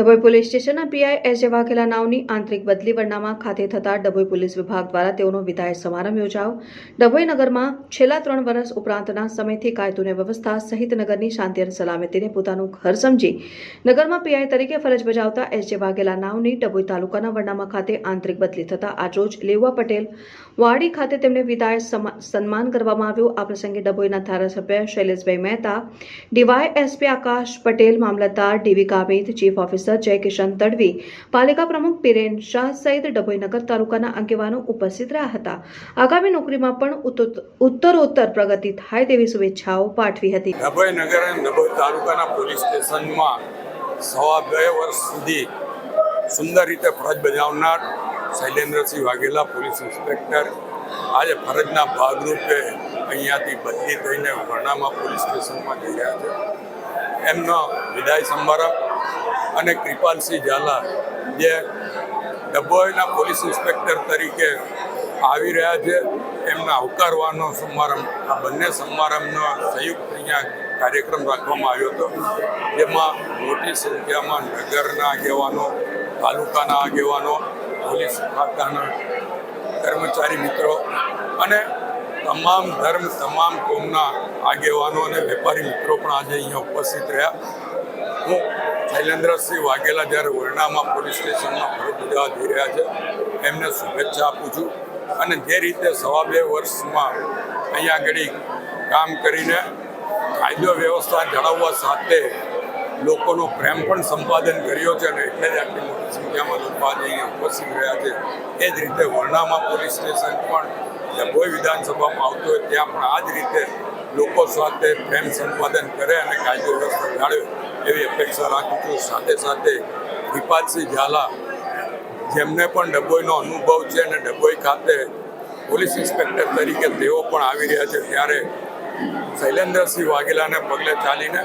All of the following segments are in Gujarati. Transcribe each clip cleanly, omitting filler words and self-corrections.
ડભોઈ પોલીસ સ્ટેશનના પીઆઈ એસ વાઘેલા નાવની આંતરિક બદલી વરનામા ખાતે થતા ડભોઈ પોલીસ વિભાગ દ્વારા તેઓનો વિદાય સમારંભ યોજાયો। ડભોઈ નગરમાં છેલ્લા 3 વર્ષ ઉપરાંતના સમયથી કાયદો અને વ્યવસ્થા સહિત નગરની શાંતિ અને સલામતીને પોતાનું ઘર સમજી નગરમાં પીઆઈ તરીકે ફરજ બજાવતા એસ વાઘેલા નાવની ડભોઈ તાલુકાના વરનામા ખાતે આંતરિક બદલી થતા આજરોજ લેવા પટેલ વાડી ખાતે તેમને વિદાય સન્માન કરવામાં આવ્યું। આ પ્રસંગે ડભોઈના ધારાસભ્ય શૈલેષભાઈ મહેતા, ડીવાયએસપી આકાશ પટેલ, મામલતદાર ડીવી ગામિત, ચીફ ઓફિસર જય કિશન તડવી, પાલિકા પ્રમુખ પીરેન શાહ સહિત ડભોઈ નગર તાલુકાના આગેવાનો ઉપસ્થિત રહ્યા હતા। આગામી નોકરીમાં પણ ઉત્તરોત્તર પ્રગતિ થાય તેવી શુભેચ્છાઓ પાઠવી હતી। ડભોઈ નગર અને ડભોઈ તાલુકાના પોલીસ સ્ટેશનમાં 2.5 વર્ષ સુધી સુંદર રીતે ફરજ બજાવનાર શૈલેન્દ્રસિંહ વાઘેલા પોલીસ ઇન્સ્પેક્ટર આજે ફરજના ભાગરૂપે અહીંયાથી બદલી થઈને વરનામા પોલીસ સ્ટેશનમાં જઈ રહ્યા છે। એમનો વિદાય સમારંભ અને કૃપાલસિંહ ઝાલા જે ડભોઈના પોલીસ ઇન્સ્પેક્ટર તરીકે આવી રહ્યા છે એમના આવકારવાનો સમારંભ, આ બંને સમારંભનો સંયુક્ત અહીંયા કાર્યક્રમ રાખવામાં આવ્યો હતો, જેમાં મોટી સંખ્યામાં નગરના આગેવાનો, તાલુકાના આગેવાનો, પોલીસ ખાતાના કર્મચારી મિત્રો અને તમામ ધર્મ, તમામ કોમના આગેવાનો અને વેપારી મિત્રો પણ આજે અહીંયા ઉપસ્થિત રહ્યા। હું શૈલેન્દ્રસિંહ વાઘેલા જ્યારે વરનામા પોલીસ સ્ટેશનમાં ફરજ બજાવવા જઈ રહ્યા છે એમને શુભેચ્છા આપું છું અને જે રીતે 2.5 વર્ષમાં અહીંયા આગળ કામ કરીને કાયદો વ્યવસ્થા જાળવવા સાથે લોકોનો પ્રેમ પણ સંપાદન કર્યો છે અને એટલે જ આટલી મોટી સંખ્યામાં લોકો આજે અહીંયા ઉપસ્થિત રહ્યા છે। એ જ રીતે વરનામા પોલીસ સ્ટેશન પણ ડભોઈ વિધાનસભામાં આવતો હોય ત્યાં પણ આ જ રીતે લોકો સાથે પ્રેમ સંપાદન કરે અને કાયદો વ્યવસ્થા જાળવે એવી અપેક્ષા રાખું છું। સાથે સાથે કૃપાલસિંહ ઝાલા જેમને પણ ડભોઈનો અનુભવ છે અને ડભોઈ ખાતે પોલીસ ઇન્સ્પેક્ટર તરીકે તેઓ પણ આવી રહ્યા છે, ત્યારે શૈલેન્દ્રસિંહ વાઘેલાને પગલે ચાલીને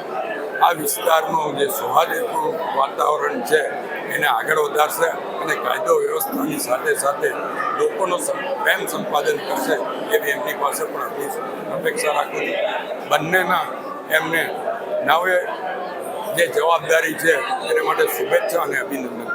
આ વિસ્તારનું જે સૌહાર્દપૂર્ણ વાતાવરણ છે એને આગળ વધારશે અને કાયદો વ્યવસ્થાની સાથે સાથે લોકોનો પ્રેમ સંપાદન કરશે એવી એમની પાસે પણ અપેક્ષા રાખું છું। બંનેના એમને નવે જે જવાબદારી છે એને માટે શુભેચ્છા અને અભિનંદન।